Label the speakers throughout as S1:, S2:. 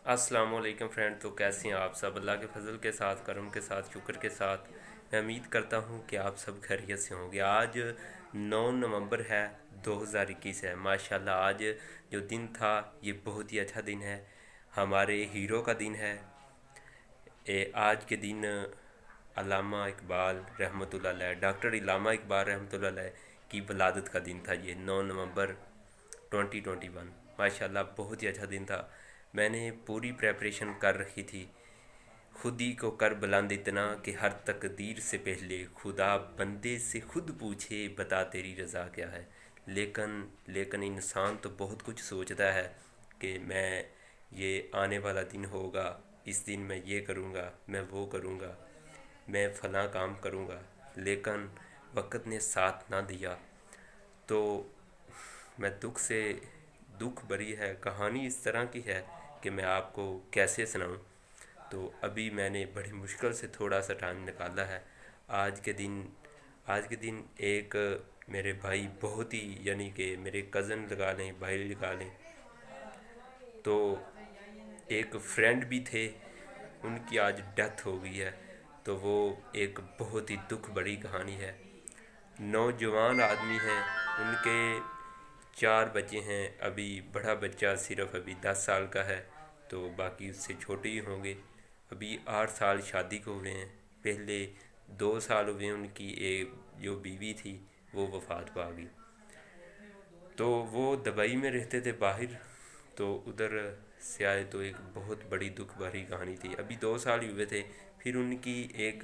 S1: अस्सलाम वालेकुम फ्रेंड। तो कैसे हैं आप सब? अल्लाह के फजल के साथ, करम के साथ, शुक्र के साथ मैं उम्मीद करता हूं कि आप सब खैरियत से होंगे। आज 9 नवंबर है, 2021 है। माशाल्लाह आज जो दिन था ये बहुत ही अच्छा दिन है, हमारे हीरो का दिन है। आज के दिन अल्लामा इकबाल रहमतुल्लाह अलैह, डॉक्टर अल्लामा इकबाल रहमतुल्लाह अलैह की वलादत का दिन था। ये 9 नवंबर 2021 माशाल्लाह बहुत ही अच्छा दिन था। मैंने पूरी प्रेपरेशन कर रखी थी, खुद ही को कर बुलंद इतना कि हर तकदीर से पहले खुदा बंदे से खुद पूछे बता तेरी रज़ा क्या है। लेकिन लेकिन इंसान तो बहुत कुछ सोचता है कि मैं ये आने वाला दिन होगा, इस दिन मैं ये करूँगा, मैं वो करूँगा, मैं फ़लाँ काम करूँगा, लेकिन वक्त ने साथ ना दिया। तो मैं दुख भरी है कहानी इस तरह की है कि मैं आपको कैसे सुनाऊं। तो अभी मैंने बड़ी मुश्किल से थोड़ा सा टाइम निकाला है। आज के दिन आज के दिन एक मेरे भाई, बहुत ही यानी कि मेरे कज़न लगा लें, भाई लगा लें, तो एक फ्रेंड भी थे, उनकी आज डेथ हो गई है। तो वो एक बहुत ही दुख बड़ी कहानी है। नौजवान आदमी हैं, उनके 4 बच्चे हैं। अभी बड़ा बच्चा सिर्फ अभी 10 साल का है, तो बाकी उससे छोटे ही होंगे। अभी 8 साल शादी को हुए हैं। पहले 2 साल हुए उनकी एक जो बीवी थी वो वफात पा गई। तो वो दुबई में रहते थे बाहर, तो उधर से आए तो एक बहुत बड़ी दुख भरी कहानी थी। अभी 2 साल ही हुए थे। फिर उनकी एक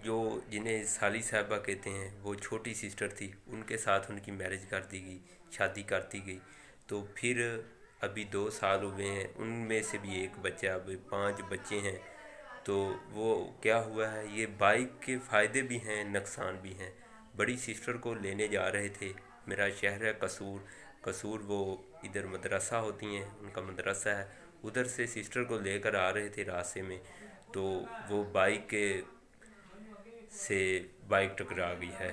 S1: जो जिन्हें साली साहबा कहते हैं वो छोटी सिस्टर थी, उनके साथ उनकी मैरिज कर दी गई, शादी कर दी गई। तो फिर अभी 2 साल हुए हैं, उनमें से भी एक बच्चा, अभी 5 बच्चे हैं। तो वो क्या हुआ है, ये बाइक के फ़ायदे भी हैं, नुकसान भी हैं। बड़ी सिस्टर को लेने जा रहे थे, मेरा शहर है कसूर। कसूर वो इधर मदरसा होती हैं, उनका मदरसा है, उधर से सिस्टर को लेकर आ रहे थे रास्ते में। तो वो बाइक के से बाइक टकरा गई है।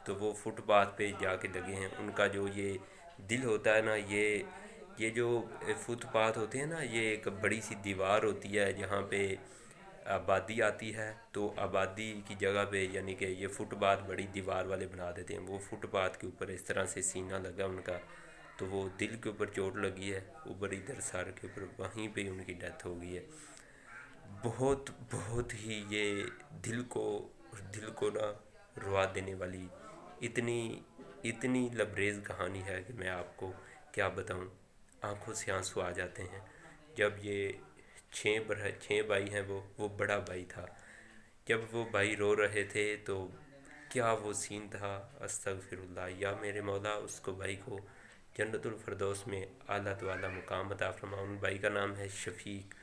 S1: तो वो फुटपाथ पे जाके लगे हैं। उनका जो ये दिल होता है ना, ये जो फुटपाथ होते हैं ना, ये एक बड़ी सी दीवार होती है जहाँ पे आबादी आती है। तो आबादी की जगह पे यानी कि ये फुटपाथ बड़ी दीवार वाले बना देते हैं। वो फुटपाथ के ऊपर इस तरह से सीना लगा उनका, तो वो दिल के ऊपर चोट लगी है, ऊपर इधर सर के ऊपर, वहीं पे उनकी डेथ हो गई है। बहुत बहुत ही ये दिल को दिल को ना रुआ देने वाली, इतनी इतनी लबरेज कहानी है कि मैं आपको क्या बताऊं। आंखों से आंसू आ जाते हैं। जब ये 6 भाई हैं, वो बड़ा भाई था। जब वो भाई रो रहे थे तो क्या वो सीन था। अस्तगफिरुल्लाह, या मेरे मौला उसको भाई को जन्नतुल फिरदौस में आला तो आला मुकाम अता फरमा। उन भाई का नाम है शफीक।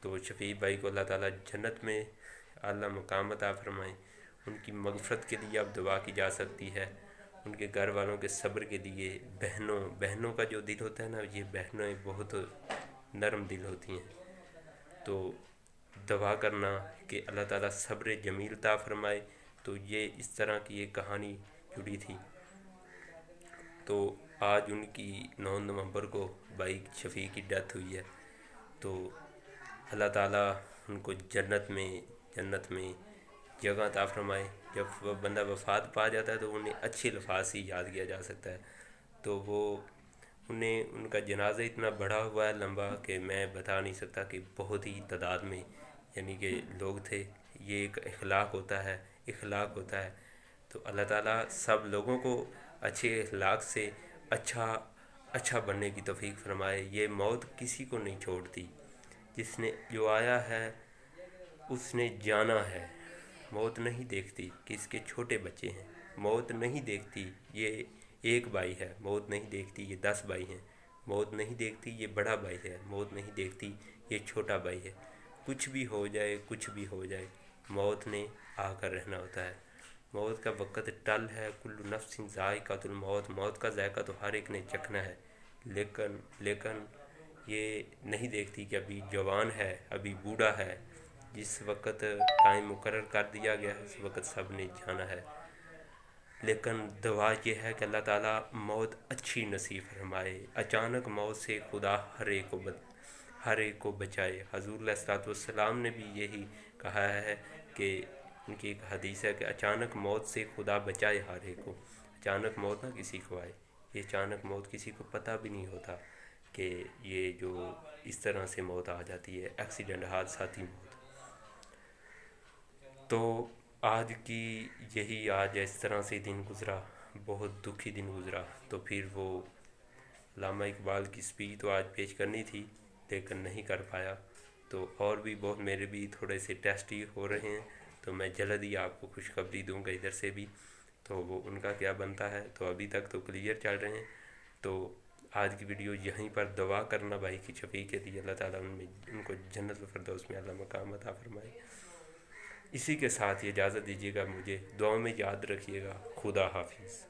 S1: तो शफीक भाई को अल्लाह ताला जन्नत में आला मुकाम अता फरमाए। उनकी मगफ़रत के लिए अब दुआ की जा सकती है। उनके घर वालों के सब्र के लिए, बहनों बहनों का जो दिल होता है ना, ये बहनें बहुत नरम दिल होती हैं। तो दुआ करना कि अल्लाह ताला सब्र जमील अता फरमाए। तो ये इस तरह की एक कहानी जुड़ी थी। तो आज उनकी 9 नवंबर को भाई शफीक की डेथ हुई है। तो अल्लाह ताला उनको जन्नत में जगह अता फरमाए। जब वह बंदा वफ़ात पा जाता है तो उन्हें अच्छे अल्फाज ही याद किया जा सकता है। तो वो उन्हें उनका जनाजा इतना बड़ा हुआ है, लंबा, कि मैं बता नहीं सकता कि बहुत ही तादाद में यानी कि लोग थे। ये एक इखलाक होता है। तो अल्लाह ताला सब लोगों को अच्छे इखलाक से अच्छा अच्छा बनने की तौफीक फरमाए। ये मौत किसी को नहीं छोड़ती, जिसने जो आया है उसने जाना है। मौत नहीं देखती कि इसके छोटे बच्चे हैं, मौत नहीं देखती ये एक भाई है, मौत नहीं देखती ये 10 भाई हैं, मौत नहीं देखती ये बड़ा भाई है, मौत नहीं देखती ये छोटा भाई है। कुछ भी हो जाए, कुछ भी हो जाए, मौत ने आकर रहना होता है। मौत का वक़्त टल है। कुल्लु नफ्सिन ज़ाइक़ातुल मौत, मौत का जायका तो हर एक ने चखना है। लेकिन लेकिन ये नहीं देखती कि अभी जवान है, अभी बूढ़ा है। जिस वक़्त टाइम मुकर्रर कर दिया गया है उस वक़्त सब ने जाना है। لیکن دعا یہ ہے کہ اللہ تعالیٰ موت اچھی نصیب فرمائے، اچانک موت سے خدا ہر ایک کو بچائے۔ حضور علیہ الصلوۃ والسلام نے بھی یہی کہا ہے کہ ان کی ایک حدیث ہے کہ اچانک موت سے خدا بچائے ہر ایک کو، اچانک موت نہ کسی کو آئے۔ یہ اچانک موت کسی کو پتہ بھی نہیں ہوتا کہ یہ جو اس طرح سے موت آ جاتی ہے، ایکسیڈنٹ، حادثاتی موت۔ تو آج کی آج اس طرح سے دن گزرا، بہت دکھی دن گزرا۔ تو پھر وہ علامہ اقبال کی اسپیچ تو آج پیش کرنی تھی لیکن نہیں کر پایا، تو اور بھی بہت میرے بھی تھوڑے سے ٹیسٹ ہی ہو رہے ہیں، تو میں جلد ہی آپ کو خوشخبری دوں گا ادھر سے بھی، تو وہ ان کا کیا بنتا ہے۔ تو ابھی تک تو کلیئر چل رہے ہیں۔ تو آج کی ویڈیو یہیں پر دعا کرنا بھائی کی شفیع کے لیے، اللہ تعالیٰ ان کو جنت الفردوس میں اعلیٰ مقام عطا فرمائے۔ اسی کے ساتھ یہ اجازت دیجیے گا، مجھے دعا میں یاد رکھیے گا۔ خدا حافظ۔